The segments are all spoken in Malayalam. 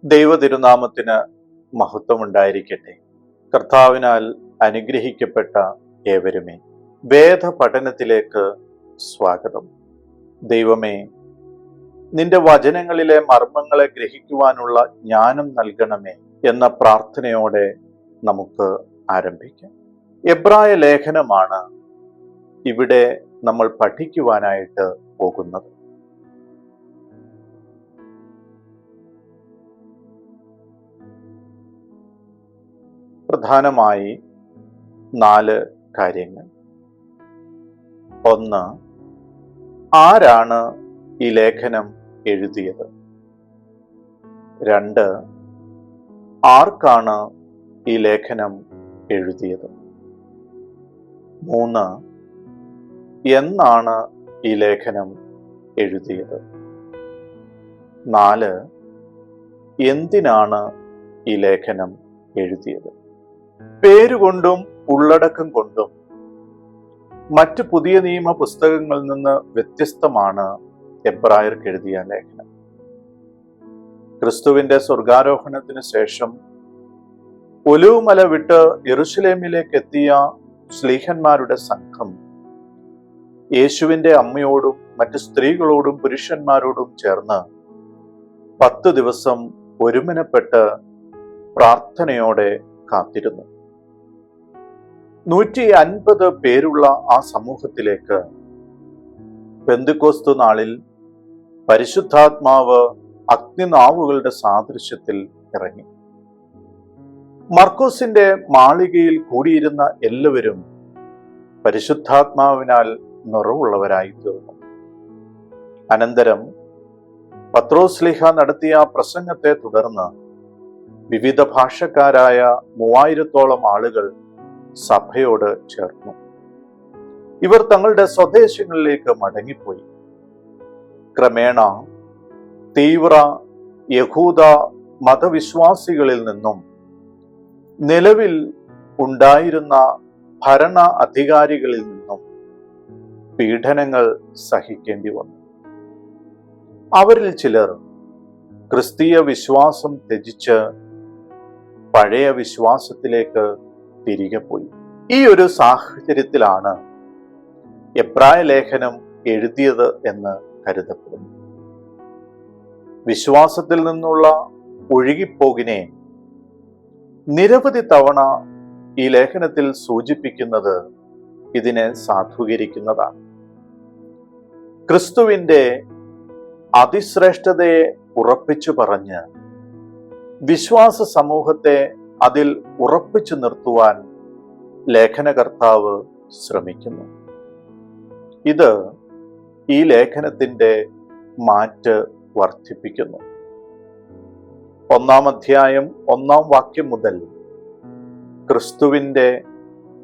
ദൈവതിരുനാമത്തിന് മഹത്വമുണ്ടായിരിക്കട്ടെ. കർത്താവിനാൽ അനുഗ്രഹിക്കപ്പെട്ട ഏവരുമേ, വേദ പഠനത്തിലേക്ക് സ്വാഗതം. ദൈവമേ, നിന്റെ വചനങ്ങളിലെ മർമ്മങ്ങളെ ഗ്രഹിക്കുവാനുള്ള ജ്ഞാനം നൽകണമേ എന്ന പ്രാർത്ഥനയോടെ നമുക്ക് ആരംഭിക്കാം. എബ്രായ ലേഖനമാണ് ഇവിടെ നമ്മൾ പഠിക്കുവാനായിട്ട് പോകുന്നത്. പ്രധാനമായി 4 കാര്യങ്ങൾ. 1, ആരാണ് ഈ ലേഖനം എഴുതിയത്? 2, ആർക്കാണ് ഈ ലേഖനം എഴുതിയത്? 3, എന്നാണ് ഈ ലേഖനം എഴുതിയത്? 4, എന്തിനാണ് ഈ ലേഖനം എഴുതിയത്? പേരുകൊണ്ടും ഉള്ളടക്കം കൊണ്ടും മറ്റ് പുതിയ നിയമ പുസ്തകങ്ങളിൽ നിന്ന് വ്യത്യസ്തമാണ് എബ്രായർക്ക് എഴുതിയ ലേഖനം. ക്രിസ്തുവിന്റെ സ്വർഗാരോഹണത്തിന് ശേഷം ഒലിവുമല വിട്ട് യെരുശലേമിലേക്ക് എത്തിയ ശ്ലീഹന്മാരുടെ സംഘം യേശുവിന്റെ അമ്മയോടും മറ്റ് സ്ത്രീകളോടും പുരുഷന്മാരോടും ചേർന്ന് 10 ദിവസം ഒരുമനപ്പെട്ട് പ്രാർത്ഥനയോടെ കാത്തിരുന്നു. 150 പേരുള്ള ആ സമൂഹത്തിലേക്ക് പെന്തക്കോസ്ത് നാളിൽ പരിശുദ്ധാത്മാവ് അഗ്നിനാവുകളുടെ സാദൃശ്യത്തിൽ ഇറങ്ങി. മർക്കോസിന്റെ മാളികയിൽ കൂടിയിരുന്ന എല്ലാവരും പരിശുദ്ധാത്മാവിനാൽ നിറവുള്ളവരായി തീർന്നു. അനന്തരം പത്രോസ്ലീഹ നടത്തിയ പ്രസംഗത്തെ തുടർന്ന് വിവിധ ഭാഷക്കാരായ 3000-ഓളം ആളുകൾ സഭയോട് ചേർന്നു. ഇവർ തങ്ങളുടെ സ്വദേശങ്ങളിലേക്ക് മടങ്ങിപ്പോയി. ക്രമേണ തീവ്ര യഹൂദ മതവിശ്വാസികളിൽ നിന്നും നിലവിൽ ഉണ്ടായിരുന്ന ഭരണ അധികാരികളിൽ നിന്നും പീഡനങ്ങൾ സഹിക്കേണ്ടി വന്നു. അവരിൽ ചിലർ ക്രിസ്തീയ വിശ്വാസം ത്യജിച്ച് പഴയ വിശ്വാസത്തിലേക്ക് തിരികെ പോയി. ഈ ഒരു സാഹചര്യത്തിലാണ് എബ്രായ ലേഖനം എഴുതിയത് എന്ന് കരുതപ്പെടുന്നു. വിശ്വാസത്തിൽ നിന്നുള്ള ഒഴുകിപ്പോകിനെ നിരവധി തവണ ഈ ലേഖനത്തിൽ സൂചിപ്പിക്കുന്നത് ഇതിനെ സാധൂകരിക്കുന്നതാണ്. ക്രിസ്തുവിന്റെ അതിശ്രേഷ്ഠതയെ ഉറപ്പിച്ചു പറഞ്ഞ് വിശ്വാസ സമൂഹത്തെ അതിൽ ഉറപ്പിച്ചു നിർത്തുവാൻ ലേഖനകർത്താവ് ശ്രമിക്കുന്നു. ഇത് ഈ ലേഖനത്തിന്റെ മാറ്റ് വർദ്ധിപ്പിക്കുന്നു. 1-ാം അധ്യായം 1-ാം വാക്യം മുതൽ ക്രിസ്തുവിന്റെ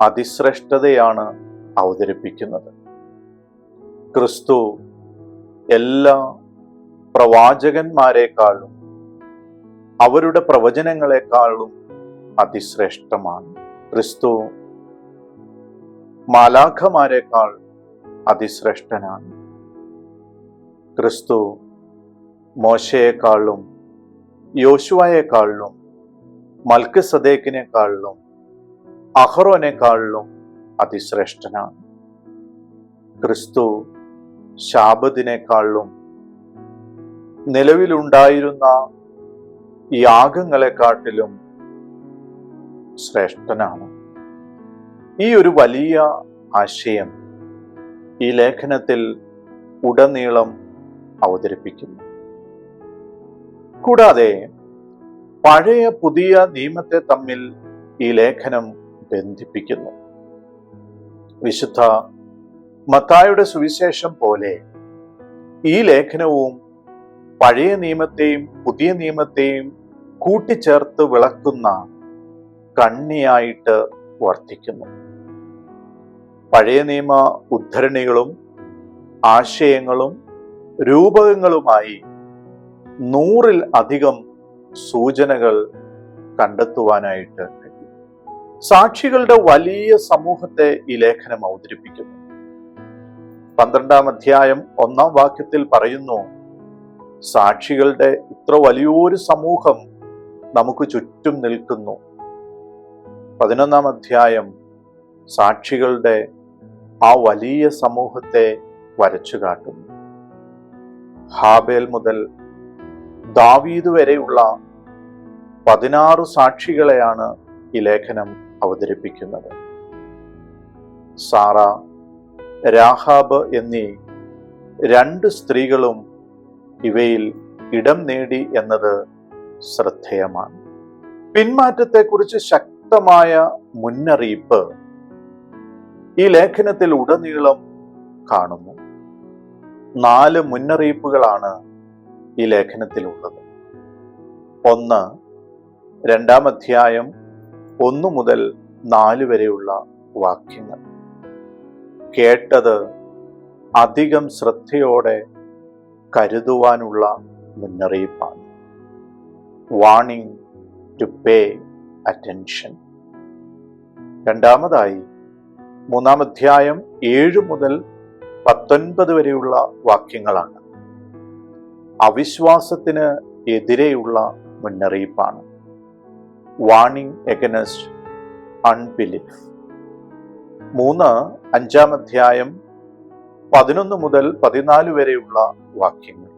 അതിശ്രേഷ്ഠതയാണ് അവതരിപ്പിക്കുന്നത്. ക്രിസ്തു എല്ലാ പ്രവാചകന്മാരെക്കാളും അവരുടെ പ്രവചനങ്ങളെക്കാളും അതിശ്രേഷ്ഠമാണ്. ക്രിസ്തു മാലാഖമാരെക്കാൾ അതിശ്രേഷ്ഠനാണ്. ക്രിസ്തു മോശയെക്കാളും യോശുവയെക്കാളും മൽക്കിസദേക്കിനെക്കാളും അഹറോനെക്കാളും അതിശ്രേഷ്ഠനാണ്. ക്രിസ്തു ശാബത്തിനേക്കാളും നിലവിലുണ്ടായിരുന്ന യാഗങ്ങളെക്കാട്ടിലും ശ്രേഷ്ഠനാണ്. ഈ ഒരു വലിയ ആശയം ഈ ലേഖനത്തിൽ ഉടനീളം അവതരിപ്പിക്കുന്നു. കൂടാതെ പഴയ പുതിയ നിയമത്തെ തമ്മിൽ ഈ ലേഖനം ബന്ധിപ്പിക്കുന്നു. വിശുദ്ധ മത്തായിയുടെ സുവിശേഷം പോലെ ഈ ലേഖനവും പഴയ നിയമത്തെയും പുതിയ നിയമത്തെയും കൂട്ടിച്ചേർത്ത് വിളക്കുന്ന കണ്ണിയായിട്ട് വർത്തിക്കുന്നു. പഴയ നിയമ ഉദ്ധരണികളും ആശയങ്ങളും രൂപകങ്ങളുമായി 100-ൽ അധികം സൂചനകൾ കണ്ടെത്തുവാനായിട്ട് കഴിയും. സാക്ഷികളുടെ വലിയ സമൂഹത്തെ ഈ ലേഖനം അവതരിപ്പിക്കുന്നു. 12-ാം അധ്യായം 1-ാം വാക്യത്തിൽ പറയുന്നു, സാക്ഷികളുടെ ഇത്ര വലിയൊരു സമൂഹം നമുക്ക് ചുറ്റും നിൽക്കുന്നു. 11-ാം അധ്യായം സാക്ഷികളുടെ ആ വലിയ സമൂഹത്തെ വരച്ചു കാട്ടുന്നു. ഹാബേൽ മുതൽ ദാവീദ് വരെയുള്ള 16 സാക്ഷികളെയാണ് ഈ ലേഖനം അവതരിപ്പിക്കുന്നത്. സാറ, രാഹാബ് എന്നീ 2 സ്ത്രീകളും ഇവയിൽ ഇടം നേടി എന്നത് ശ്രദ്ധേയമാണ്. പിന്മാറ്റത്തെക്കുറിച്ച് ശക്തമായ മുന്നറിയിപ്പ് ഈ ലേഖനത്തിൽ ഉടനീളം കാണുന്നു. 4 മുന്നറിയിപ്പുകളാണ് ഈ ലേഖനത്തിലുള്ളത്. 1, 2-ാം അധ്യായം 1 മുതൽ 4 വരെയുള്ള വാക്യങ്ങൾ. കേട്ടത് അധികം ശ്രദ്ധയോടെ കരുതുവാനുള്ള മുന്നറിയിപ്പാണ്. Warning to pay attention. രണ്ടാമതായി 3-ാം അധ്യായം 7 മുതൽ 19 വരെയുള്ള വാക്യങ്ങളാണ്. അവിശ്വാസത്തിന് എതിരെയുള്ള മുന്നറിയിപ്പാണ്. Warning against unbelief. 3, 5-ാം അധ്യായം 11 മുതൽ 14 വരെയുള്ള വാക്യങ്ങൾ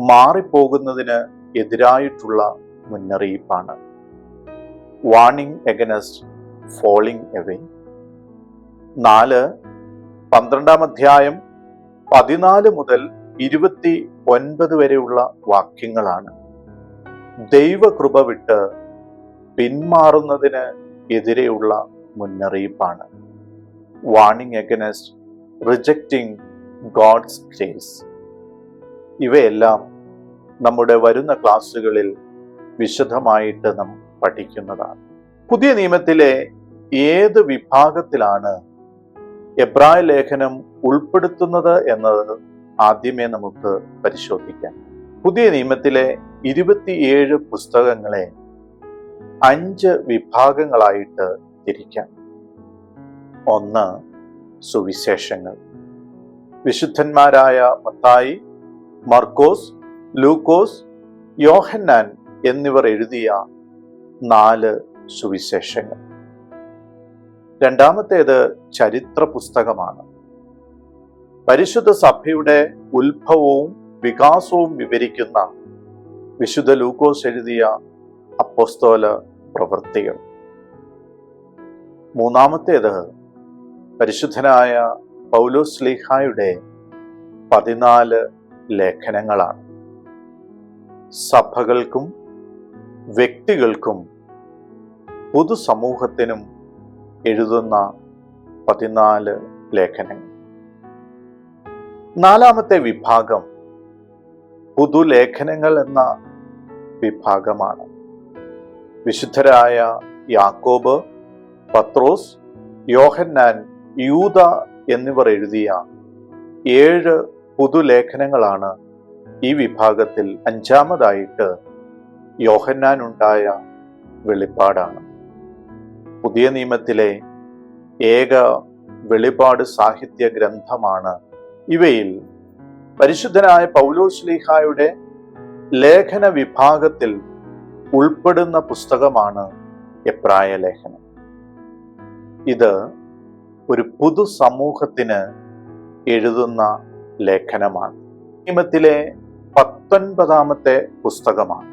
മാറിപ്പോകുന്നതിന് എതിരായിട്ടുള്ള മുന്നറിയിപ്പാണ്. Warning against falling away. 4, 12-ാം അധ്യായം 14 മുതൽ 29 വരെയുള്ള വാക്യങ്ങളാണ് ദൈവകൃപ വിട്ട് പിന്മാറുന്നതിന് എതിരെയുള്ള മുന്നറിയിപ്പാണ്. Warning against rejecting God's grace. ഇവയെല്ലാം നമ്മുടെ വരുന്ന ക്ലാസ്സുകളിൽ വിശദമായിട്ട് നാം പഠിക്കുന്നതാണ്. പുതിയ നിയമത്തിലെ ഏത് വിഭാഗത്തിലാണ് എബ്രായ ലേഖനം ഉൾപ്പെടുത്തുന്നത് എന്നത് ആദ്യമേ നമുക്ക് പരിശോധിക്കാം. പുതിയ നിയമത്തിലെ 27 പുസ്തകങ്ങളെ 5 വിഭാഗങ്ങളായിട്ട് തിരിക്കാം. 1, സുവിശേഷങ്ങൾ. വിശുദ്ധന്മാരായ മത്തായി, മർക്കോസ്, ലൂക്കോസ്, യോഹന്നാൻ എന്നിവർ എഴുതിയ 4 സുവിശേഷങ്ങൾ. രണ്ടാമത്തേത് ചരിത്ര പുസ്തകമാണ്. പരിശുദ്ധ സഭയുടെ ഉത്ഭവവും വികാസവും വിവരിക്കുന്ന വിശുദ്ധ ലൂക്കോസ് എഴുതിയ അപ്പോസ്തല പ്രവൃത്തികൾ. മൂന്നാമത്തേത് പരിശുദ്ധനായ പൗലോസ് ശ്ലീഹായുടെ 14 ലേഖനങ്ങളാണ്. സഭകൾക്കും വ്യക്തികൾക്കും പൊതുസമൂഹത്തിനും എഴുതുന്ന 14 ലേഖനങ്ങൾ. നാലാമത്തെ വിഭാഗം പുതുലേഖനങ്ങൾ എന്ന വിഭാഗമാണ്. വിശുദ്ധരായ യാക്കോബ്, പത്രോസ്, യോഹന്നാൻ, യൂദ എന്നിവർ എഴുതിയ 7 പുതുലേഖനങ്ങളാണ് ഈ വിഭാഗത്തിൽ. 5-മതായിട്ട് യോഹന്നാനുണ്ടായ വെളിപ്പാടാണ്. പുതിയ നിയമത്തിലെ ഏക വെളിപാട് സാഹിത്യ ഗ്രന്ഥമാണ്. ഇവയിൽ പരിശുദ്ധനായ പൗലോസ് ശ്ലീഹായുടെ ലേഖന വിഭാഗത്തിൽ ഉൾപ്പെടുന്ന പുസ്തകമാണ് എബ്രായ ലേഖനം. ഇത് ഒരു പൊതു സമൂഹത്തിന് എഴുതുന്ന ലേഖനമാണ്. നിയമത്തിലെ 19-ാമത്തെ പുസ്തകമാണ്.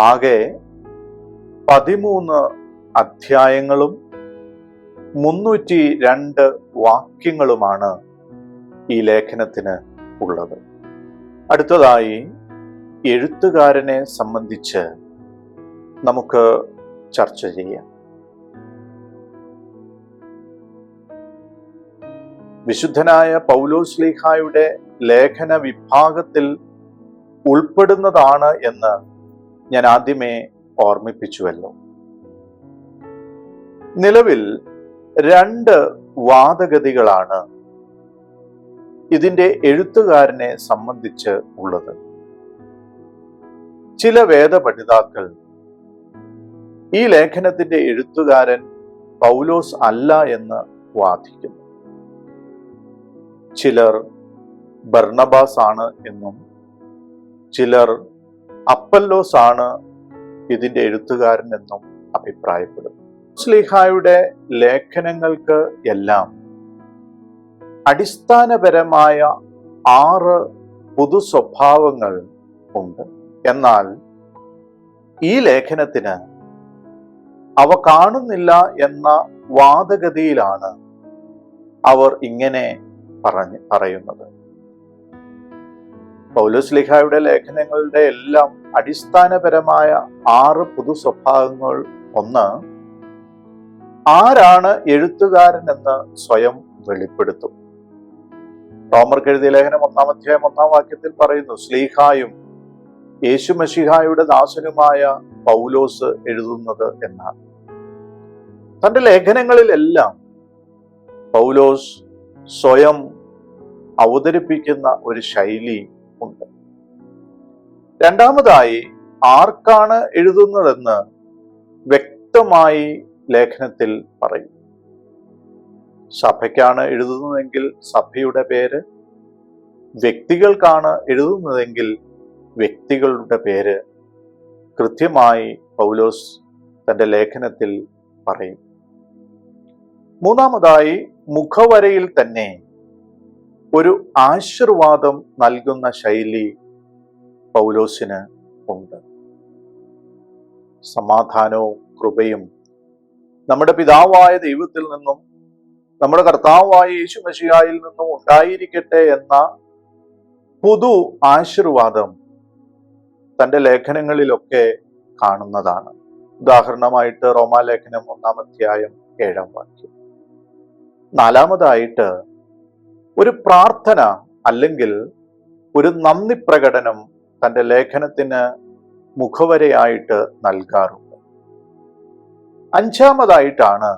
ആകെ 13 അധ്യായങ്ങളും 302 വാക്യങ്ങളുമാണ് ഈ ലേഖനത്തിന് ഉള്ളത്. അടുത്തതായി എഴുത്തുകാരനെ സംബന്ധിച്ച് നമുക്ക് ചർച്ച ചെയ്യാം. വിശുദ്ധനായ പൗലോസ് ശ്ലീഹായുടെ ലേഖന വിഭാഗത്തിൽ ഉൾപ്പെടുന്നതാണ് എന്ന് ഞാൻ ആദ്യമേ ഓർമ്മിപ്പിച്ചുവല്ലോ. നിലവിൽ 2 വാദഗതികളാണ് ഇതിന്റെ എഴുത്തുകാരനെ സംബന്ധിച്ച് ഉള്ളത്. ചില വേദപണ്ഡിതാക്കൾ ഈ ലേഖനത്തിന്റെ എഴുത്തുകാരൻ പൗലോസ് അല്ല എന്ന് വാദിക്കുന്നു. ചിലർ ബർണബാസ് ആണ് എന്നും ചിലർ അപ്പല്ലോസ് ആണ് ഇതിന്റെ എഴുത്തുകാരൻ എന്നും അഭിപ്രായപ്പെടുന്നു. ശ്ലീഹായുടെ ലേഖനങ്ങൾക്ക് എല്ലാം അടിസ്ഥാനപരമായ 6 പൊതു സ്വഭാവങ്ങൾ ഉണ്ട്. എന്നാൽ ഈ ലേഖനത്തിന് അവ കാണുന്നില്ല എന്ന വാദഗതിയിലാണ് അവർ ഇങ്ങനെ പറയുന്നത്. പൗലോസ്ലീഹായുടെ ലേഖനങ്ങളുടെ എല്ലാം അടിസ്ഥാനപരമായ 6 പൊതു സ്വഭാവങ്ങൾ. ഒന്ന്, ആരാണ് എഴുത്തുകാരൻ എന്ന് സ്വയം വെളിപ്പെടുത്തും. റോമർക്ക് എഴുതിയ ലേഖനം 1-ാം അധ്യായം 1-ാം വാക്യത്തിൽ പറയുന്നു, ശ്ലീഹായും യേശു മശീഹായുടെ ദാസനുമായ പൗലോസ് എഴുതുന്നത് എന്നാണ്. തന്റെ ലേഖനങ്ങളിലെല്ലാം പൗലോസ് സ്വയം അവതരിപ്പിക്കുന്ന ഒരു ശൈലി ഉണ്ട്. രണ്ടാമതായി, ആർക്കാണ് എഴുതുന്നതെന്ന് വ്യക്തമായി ലേഖനത്തിൽ പറയും. സഭയ്ക്കാണ് എഴുതുന്നതെങ്കിൽ സഭയുടെ പേര്, വ്യക്തികൾക്കാണ് എഴുതുന്നതെങ്കിൽ വ്യക്തികളുടെ പേര് കൃത്യമായി പൗലോസ് തന്റെ ലേഖനത്തിൽ പറയും. മൂന്നാമതായി, മുഖവരയിൽ തന്നെ ഒരു ആശീർവാദം നൽകുന്ന ശൈലി പൗലോസിന് ഉണ്ട്. സമാധാനവും കൃപയും നമ്മുടെ പിതാവായ ദൈവത്തിൽ നിന്നും നമ്മുടെ കർത്താവായ യേശു മശീഹായിൽ നിന്നും ഉണ്ടായിരിക്കട്ടെ എന്ന പൊതു ആശീർവാദം തന്റെ ലേഖനങ്ങളിലൊക്കെ കാണുന്നതാണ്. ഉദാഹരണമായിട്ട് റോമാലേഖനം 1-ാം അധ്യായം 7-ാം വാക്യം. നാലാമതായിട്ട്, ഒരു പ്രാർത്ഥന അല്ലെങ്കിൽ ഒരു നന്ദി പ്രകടനം തന്റെ ലേഖനത്തിന് മുഖവരയായിട്ട് നൽകാറുണ്ട്. അഞ്ചാമതായിട്ടാണ്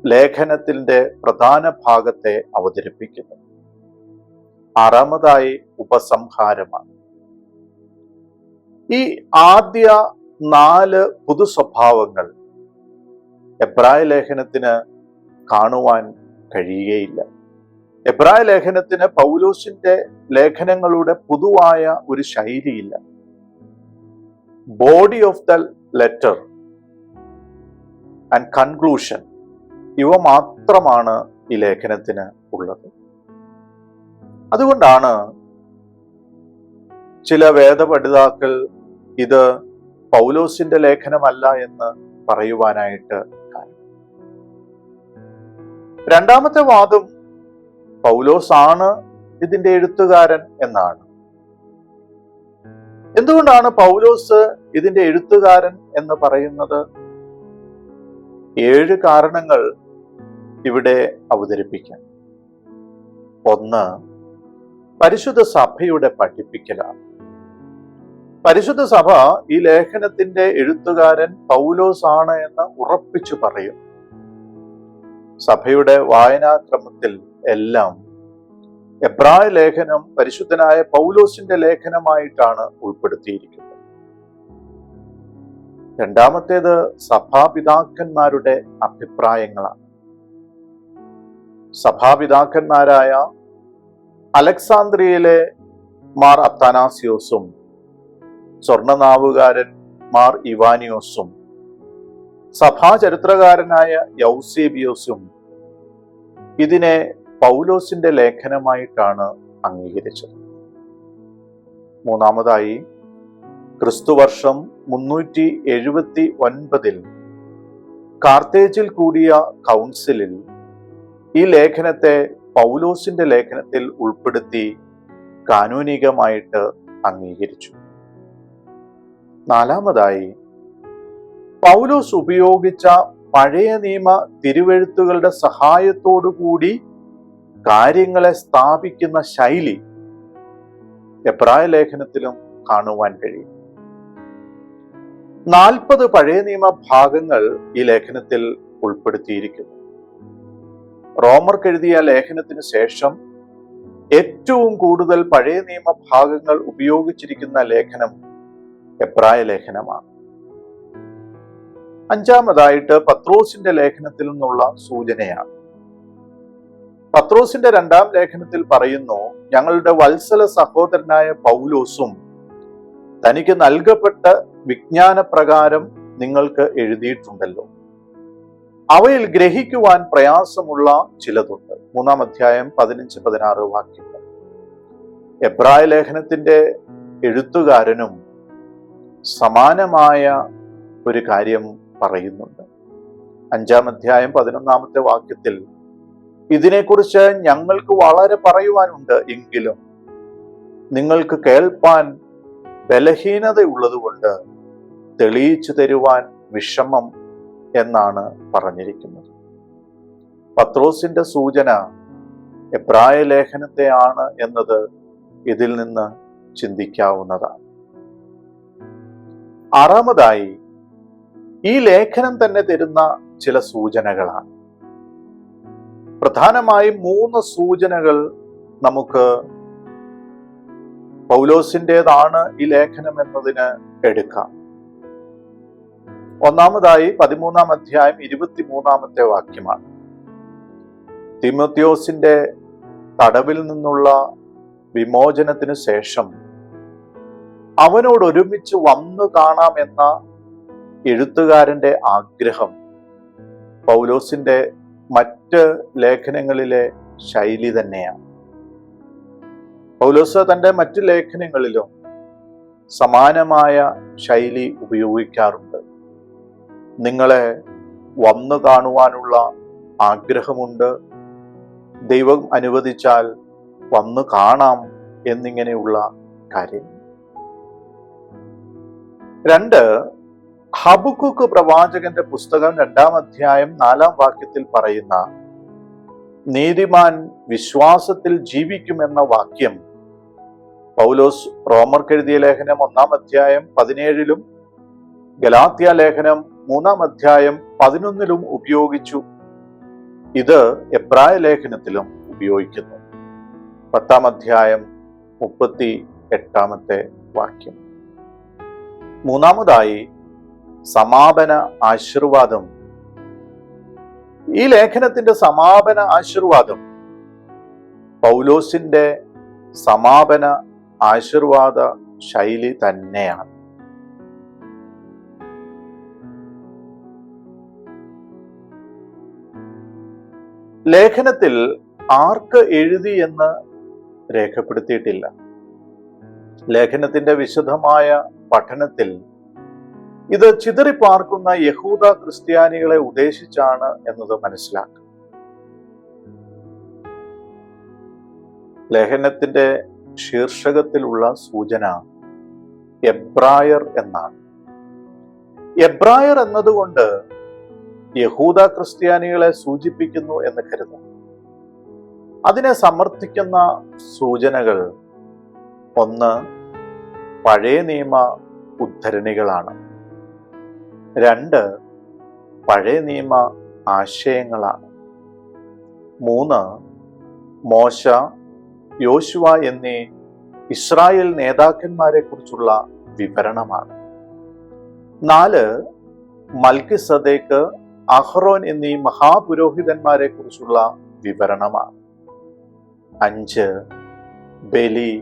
ലേഖനത്തിന്റെ പ്രധാന ഭാഗത്തെ അവതരിപ്പിക്കുന്നത്. ആറാമതായി ഉപസംഹാരമാണ്. ഈ ആദ്യ 4 പൊതു സ്വഭാവങ്ങൾ എബ്രായ ലേഖനത്തിന് കാണുവാൻ കഴിയുകയില്ല. എബ്രായ ലേഖനത്തിന് പൗലോസിന്റെ ലേഖനങ്ങളുടെ പൊതുവായ ഒരു ശൈലിയില്ല. Body of the letter and conclusion, ഇവ മാത്രമാണ് ഈ ലേഖനത്തിന് ഉള്ളത്. അതുകൊണ്ടാണ് ചില വേദപണ്ഡിതാക്കൾ ഇത് പൗലോസിന്റെ ലേഖനമല്ല എന്ന് പറയുവാനായിട്ട് കാരണം. രണ്ടാമത്തെ വാദം പൗലോസ് ആണ് ഇതിന്റെ എഴുത്തുകാരൻ എന്നാണ്. എന്തുകൊണ്ടാണ് പൗലോസ് ഇതിന്റെ എഴുത്തുകാരൻ എന്ന് പറയുന്നത്? 7 കാരണങ്ങൾ ഇവിടെ അവതരിപ്പിക്കാം. ഒന്ന്, പരിശുദ്ധ സഭയുടെ പഠിപ്പിക്കലാണ്. പരിശുദ്ധ സഭ ഈ ലേഖനത്തിന്റെ എഴുത്തുകാരൻ പൗലോസ് ആണ് എന്ന് ഉറപ്പിച്ചു പറയും. സഭയുടെ വായനാക്രമത്തിൽ എല്ലാം എബ്രായ ലേഖനം പരിശുദ്ധനായ പൗലോസിന്റെ ലേഖനമായിട്ടാണ് ഉൾപ്പെടുത്തിയിരിക്കുന്നത്. രണ്ടാമത്തേത്, സഭാപിതാക്കന്മാരുടെ അഭിപ്രായങ്ങളാണ്. സഭാപിതാക്കന്മാരായ അലക്സാന്ദ്രിയയിലെ മാർ അത്താനാസിയോസും സ്വർണനാവുകാരൻ മാർ ഇവാനിയോസും സഭാചരിത്രകാരനായ യൗസേബിയോസും ഇതിനെ പൗലോസിന്റെ ലേഖനമായിട്ടാണ് അംഗീകരിച്ചത്. മൂന്നാമതായി, ക്രിസ്തുവർഷം 379 കാർത്തേജിൽ കൂടിയ കൗൺസിലിൽ ഈ ലേഖനത്തെ പൗലോസിന്റെ ലേഖനത്തിൽ ഉൾപ്പെടുത്തി കാനൂനികമായിട്ട് അംഗീകരിച്ചു. നാലാമതായി, പൗലോസ് ഉപയോഗിച്ച പഴയ നിയമ തിരുവെഴുത്തുകളുടെ സഹായത്തോടുകൂടി കാര്യങ്ങളെ സ്ഥാപിക്കുന്ന ശൈലി എബ്രായ ലേഖനത്തിലും കാണുവാൻ കഴിയും. 40 പഴയ നിയമ ഭാഗങ്ങൾ ഈ ലേഖനത്തിൽ ഉൾപ്പെടുത്തിയിരിക്കുന്നു. റോമർക്ക് എഴുതിയ ലേഖനത്തിന് ശേഷം ഏറ്റവും കൂടുതൽ പഴയ നിയമ ഭാഗങ്ങൾ ഉപയോഗിച്ചിരിക്കുന്ന ലേഖനം എബ്രായ ലേഖനമാണ്. അഞ്ചാമതായിട്ട്, പത്രോസിന്റെ ലേഖനത്തിൽ നിന്നുള്ള സൂചനയാണ്. പത്രോസിന്റെ 2-ാം ലേഖനത്തിൽ പറയുന്നു, ഞങ്ങളുടെ വത്സല സഹോദരനായ പൗലോസും തനിക്ക് നൽകപ്പെട്ട വിജ്ഞാനപ്രകാരം നിങ്ങൾക്ക് എഴുതിയിട്ടുണ്ടല്ലോ. അവയിൽ ഗ്രഹിക്കുവാൻ പ്രയാസമുള്ള ചിലതുണ്ട്. 3-ാം അധ്യായം 15-16 വാക്യങ്ങൾ. എബ്രായ ലേഖനത്തിന്റെ എഴുത്തുകാരനും സമാനമായ ഒരു കാര്യം പറയുന്നുണ്ട്. 5-ാം അധ്യായം 11-ാമത്തെ വാക്യത്തിൽ ഇതിനെക്കുറിച്ച് ഞങ്ങൾക്ക് വളരെ പറയുവാനുണ്ട്, എങ്കിലും നിങ്ങൾക്ക് കേൾപ്പാൻ ബലഹീനതയുള്ളതുകൊണ്ട് തെളിയിച്ചു തരുവാൻ വിഷമം എന്നാണ് പറഞ്ഞിരിക്കുന്നത്. പത്രോസിന്റെ സൂചന എബ്രായ ലേഖനത്തെയാണ് എന്നത് ഇതിൽ നിന്ന് ചിന്തിക്കാവുന്നതാണ്. 6-മതായി ഈ ലേഖനം തന്നെ തരുന്ന ചില സൂചനകളാണ്. പ്രധാനമായും 3 സൂചനകൾ നമുക്ക് പൗലോസിൻ്റെതാണ് ഈ ലേഖനം എന്നതിന് എടുക്കാം. 1-മതായി 13-ാം അധ്യായം 23-ാമത്തെ വാക്യമാണ്. തീമോഥെയോസിന്റെ തടവിൽ നിന്നുള്ള വിമോചനത്തിനു ശേഷം അവനോട് ഒരുമിച്ച് വന്നു കാണാമെന്ന എഴുത്തുകാരന്റെ ആഗ്രഹം പൗലോസിന്റെ മറ്റ് ലേഖനങ്ങളിലെ ശൈലി തന്നെയാണ്. പൗലോസ് തന്റെ മറ്റ് ലേഖനങ്ങളിലും സമാനമായ ശൈലി ഉപയോഗിക്കാറുണ്ട്. നിങ്ങളെ വന്നു കാണുവാനുള്ള ആഗ്രഹമുണ്ട്, ദൈവം അനുവദിച്ചാൽ വന്നു കാണാം എന്നിങ്ങനെയുള്ള കാര്യം. 2, ഹബക്കുക്ക് പ്രവാചകന്റെ പുസ്തകം 2-ാം അധ്യായം 4-ാം വാക്യത്തിൽ പറയുന്ന നീതിമാൻ വിശ്വാസത്തിൽ ജീവിക്കുമെന്ന വാക്യം പൗലോസ് റോമർക്കെഴുതിയ ലേഖനം 1-ാം അധ്യായം 17-ലും ഗലാത്യ ലേഖനം 3-ാം അധ്യായം 11-ലും ഉപയോഗിച്ചു. ഇത് എബ്രായ ലേഖനത്തിലും ഉപയോഗിക്കുന്നു. 10-ാം അധ്യായം 38-ാമത്തെ വാക്യം. 3-മതായി സമാപന ആശീർവാദം. ഈ ലേഖനത്തിന്റെ സമാപന ആശീർവാദം പൗലോസിന്റെ സമാപന ആശീർവാദ ശൈലി തന്നെയാണ്. ലേഖനത്തിൽ ആർക്ക് എഴുതി എന്ന് രേഖപ്പെടുത്തിയിട്ടില്ല. ലേഖനത്തിന്റെ വിശദമായ പഠനത്തിൽ ഇത് ചിതറിപ്പാർക്കുന്ന യഹൂദ ക്രിസ്ത്യാനികളെ ഉദ്ദേശിച്ചാണ് എന്നത് മനസ്സിലാക്കുക. ലേഖനത്തിന്റെ ശീർഷകത്തിലുള്ള സൂചന എബ്രായർ എന്നാണ്. എബ്രായർ എന്നതുകൊണ്ട് യഹൂദ ക്രിസ്ത്യാനികളെ സൂചിപ്പിക്കുന്നു എന്ന് കരുതാം. അതിനെ സമർത്ഥിക്കുന്ന സൂചനകൾ 1, പഴയ നിയമ ഉദ്ധരണികളാണ്. 2, പഴയ നിയമ ആശയങ്ങളാണ്. 3, മോശ, യോശുവ എന്നീ ഇസ്രായേൽ നേതാക്കന്മാരെ കുറിച്ചുള്ള വിവരണമാണ്. 4, മൽക്കിസദേക്ക്, അഹ്റോൻ എന്നീ മഹാപുരോഹിതന്മാരെ കുറിച്ചുള്ള വിവരണമാണ്. 5, ബലി,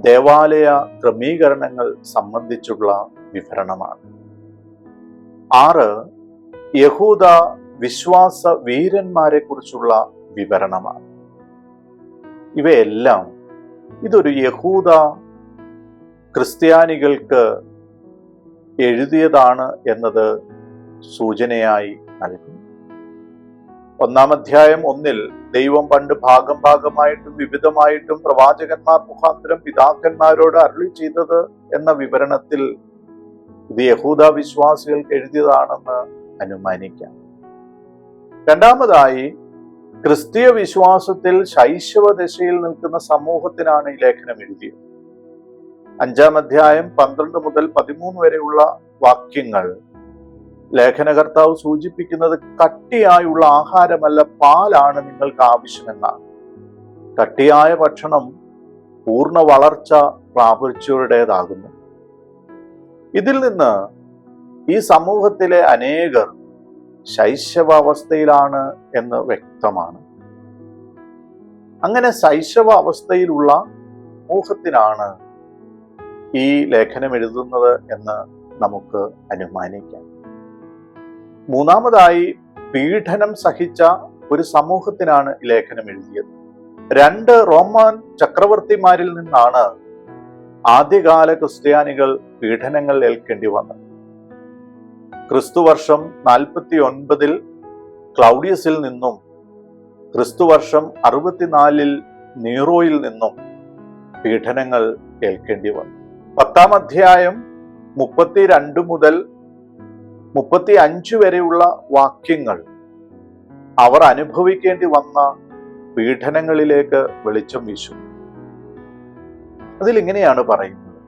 ദേവാലയ ക്രമീകരണങ്ങൾ സംബന്ധിച്ചുള്ള വിവരണമാണ്. 6, യഹൂദ വിശ്വാസ വീരന്മാരെ കുറിച്ചുള്ള വിവരണമാണ്. ഇവയെല്ലാം ഇതൊരു യഹൂദ ക്രിസ്ത്യാനികൾക്ക് എഴുതിയതാണ് എന്നത് സൂചനയായി നൽകുന്നു. 1-ാം അധ്യായം 1-ൽ ദൈവം പണ്ട് ഭാഗം ഭാഗമായിട്ടും വിവിധമായിട്ടും പ്രവാചകന്മാർ മുഖാന്തരം പിതാക്കന്മാരോട് അരുളി ചെയ്തത് എന്ന വിവരണത്തിൽ ഇത് യഹൂദ വിശ്വാസികൾക്ക് എഴുതിയതാണെന്ന് അനുമാനിക്കാം. 2-മതായി ക്രിസ്തീയ വിശ്വാസത്തിൽ ശൈശവ ദശയിൽ നിൽക്കുന്ന സമൂഹത്തിനാണ് ഈ ലേഖനം എഴുതിയത്. 5-ാം അധ്യായം 12 മുതൽ 13 വരെയുള്ള വാക്യങ്ങൾ ലേഖനകർത്താവ് സൂചിപ്പിക്കുന്നത് കട്ടിയായുള്ള ആഹാരമല്ല, പാലാണ് നിങ്ങൾക്ക് ആവശ്യമെന്നാണ്. കട്ടിയായ ഭക്ഷണം പൂർണ്ണ വളർച്ച പ്രാപിച്ചവരുടേതാകുന്നു. ഇതിൽ നിന്ന് ഈ സമൂഹത്തിലെ അനേകർ ശൈശവാവസ്ഥയിലാണ് എന്ന് വ്യക്തമാണ്. അങ്ങനെ ശൈശവ അവസ്ഥയിലുള്ള സമൂഹത്തിനാണ് ഈ ലേഖനം എഴുതുന്നത് എന്ന് നമുക്ക് അനുമാനിക്കാം. മൂന്നാമതായി, പീഡനം സഹിച്ച ഒരു സമൂഹത്തിനാണ് ഈ ലേഖനം എഴുതിയത്. 2 റോമൻ ചക്രവർത്തിമാരിൽ നിന്നാണ് ആദ്യകാല ക്രിസ്ത്യാനികൾ പീഡനങ്ങൾ ഏൽക്കേണ്ടി വന്നത്. ക്രിസ്തുവർഷം 49 ക്ലൗഡിയസിൽ നിന്നും ക്രിസ്തുവർഷം 64 നീറോയിൽ നിന്നും പീഡനങ്ങൾ ഏൽക്കേണ്ടി വന്നു. 10-ാം അധ്യായം 32 മുതൽ 35 വരെയുള്ള വാക്യങ്ങൾ അവർ അനുഭവിക്കേണ്ടി വന്ന പീഡനങ്ങളിലേക്ക് വെളിച്ചം വീശുന്നു. അതിലിങ്ങനെയാണ് പറയുന്നത്: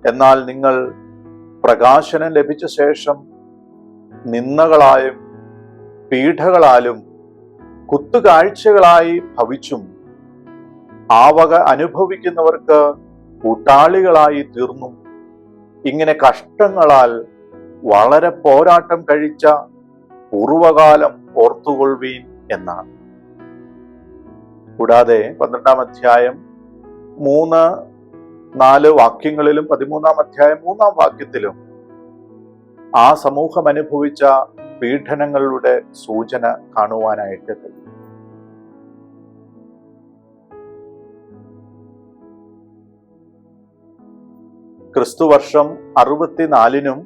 എന്നാൽ നിങ്ങൾ പ്രകാശനം ലഭിച്ച ശേഷം നിന്ദകളായും പീഡകളാലും കുത്തുകാഴ്ചകളായി ഭവിച്ചും ആ വക അനുഭവിക്കുന്നവർക്ക് കൂട്ടാളികളായി തീർന്നും ഇങ്ങനെ കഷ്ടങ്ങളാൽ വളരെ പോരാട്ടം കഴിച്ച പൂർവകാലം ഓർത്തുകൊള്ളുവീൻ എന്നാണ്. കൂടാതെ 12-ാം അധ്യായം 3-4 വാക്യങ്ങളിലും 13-ാം അധ്യായം 3-ാം വാക്യത്തിലും ആ സമൂഹം അനുഭവിച്ച പീഡനങ്ങളുടെ സൂചന കാണുവാനായിട്ട് കഴിയും. ക്രിസ്തുവർഷം 64-നും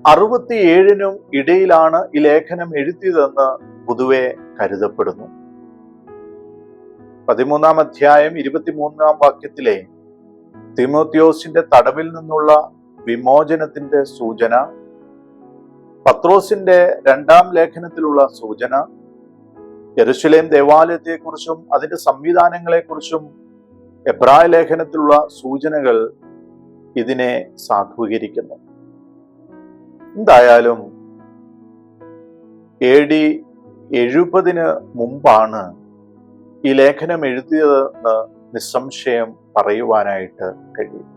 67-നും ഇടയിലാണ് ഈ ലേഖനം എഴുതിയതെന്ന് പൊതുവെ കരുതപ്പെടുന്നു. 13-ാം അധ്യായം 23-ാം വാക്യത്തിലെ തിമോത്തിയോസിന്റെ തടവിൽ നിന്നുള്ള വിമോചനത്തിന്റെ സൂചന, പത്രോസിന്റെ 2-ാം ലേഖനത്തിലുള്ള സൂചന, യെരുശലേം ദേവാലയത്തെക്കുറിച്ചും അതിന്റെ സംവിധാനങ്ങളെക്കുറിച്ചും എബ്രായ ലേഖനത്തിലുള്ള സൂചനകൾ ഇതിനെ സാധൂകരിക്കുന്നു. എന്തായാലും AD 70-ന് മുമ്പാണ് ഈ ലേഖനം എഴുതിയതെന്ന് നിസ്സംശയം പറയുവാനായിട്ട് കഴിയും.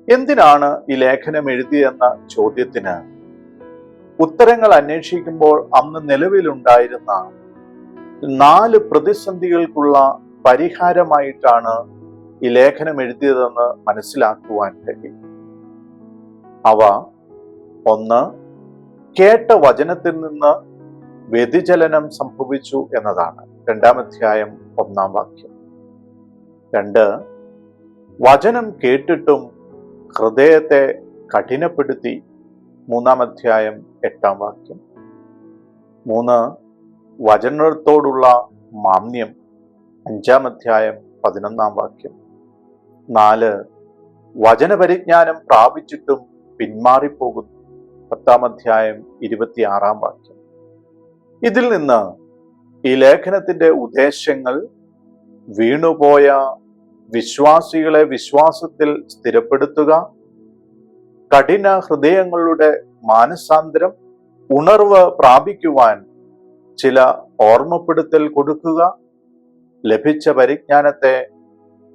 എന്തിനാണ് ഈ ലേഖനം എഴുതിയെന്ന ചോദ്യത്തിന് ഉത്തരങ്ങൾ അന്വേഷിക്കുമ്പോൾ അന്ന് നിലവിലുണ്ടായിരുന്ന 4 പ്രതിസന്ധികൾക്കുള്ള പരിഹാരമായിട്ടാണ് ഈ ലേഖനം എഴുതിയതെന്ന് മനസ്സിലാക്കുവാൻ കഴിയും. അവ: 1, കേട്ട വചനത്തിൽ നിന്ന് വ്യതിചലനം സംഭവിച്ചു എന്നതാണ്, 2-ാം അധ്യായം 1-ാം വാക്യം. 2, വചനം കേട്ടിട്ടും ഹൃദയത്തെ കഠിനപ്പെടുത്തി, 3-ാം അധ്യായം 8-ാം വാക്യം. 3, വചനത്തോടുള്ള മാന്യം, 5-ാം അധ്യായം 11-ാം വാക്യം. 4, വചനപരിജ്ഞാനം പ്രാപിച്ചിട്ടും പിന്മാറിപ്പോകുന്നു, 10-ാം അധ്യായം 26-ാം വാക്യം. ഇതിൽ നിന്ന് ഈ ലേഖനത്തിന്റെ ഉദ്ദേശങ്ങൾ വീണുപോയ വിശ്വാസികളെ വിശ്വാസത്തിൽ സ്ഥിരപ്പെടുത്തുക, കഠിന ഹൃദയങ്ങളുടെ മാനസാന്തരം, ഉണർവ് പ്രാപിക്കുവാൻ ചില ഓർമ്മപ്പെടുത്തൽ കൊടുക്കുക, ലഭിച്ച പരിജ്ഞാനത്തെ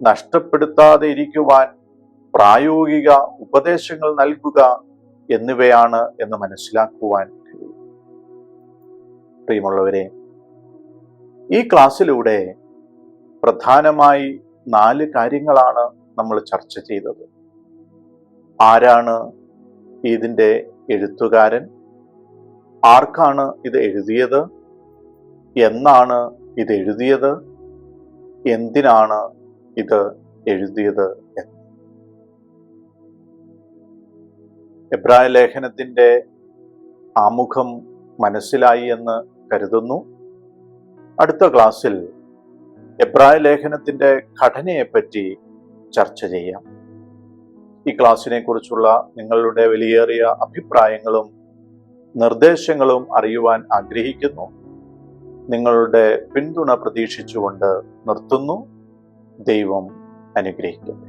നഷ്ടപ്പെടുത്താതെ ഇരിക്കുവാൻ പ്രായോഗിക ഉപദേശങ്ങൾ നൽകുക എന്നിവയാണ് എന്ന് മനസ്സിലാക്കുവാൻ കഴിയും. പ്രിയമുള്ളവരെ, ഈ ക്ലാസ്സിലൂടെ പ്രധാനമായി 4 കാര്യങ്ങളാണ് നമ്മൾ ചർച്ച ചെയ്തത്. ആരാണ് ഇതിൻ്റെ എഴുത്തുകാരൻ? ആർക്കാണ് ഇത് എഴുതിയത്? എന്നാണ് ഇത് എഴുതിയത്? എന്തിനാണ് ഇത് എഴുതിയത് എന്ന്. എബ്രായ ലേഖനത്തിന്റെ ആമുഖം മനസ്സിലായി എന്ന് കരുതുന്നു. അടുത്ത ക്ലാസ്സിൽ എബ്രായ ലേഖനത്തിന്റെ ഘടനയെപ്പറ്റി ചർച്ച ചെയ്യാം. ഈ ക്ലാസ്സിനെ കുറിച്ചുള്ള നിങ്ങളുടെ വിലയേറിയ അഭിപ്രായങ്ങളും നിർദ്ദേശങ്ങളും അറിയുവാൻ ആഗ്രഹിക്കുന്നു. നിങ്ങളുടെ പിന്തുണ പ്രതീക്ഷിച്ചുകൊണ്ട് നിർത്തുന്നു. ദൈവം അനുഗ്രഹിക്കട്ടെ.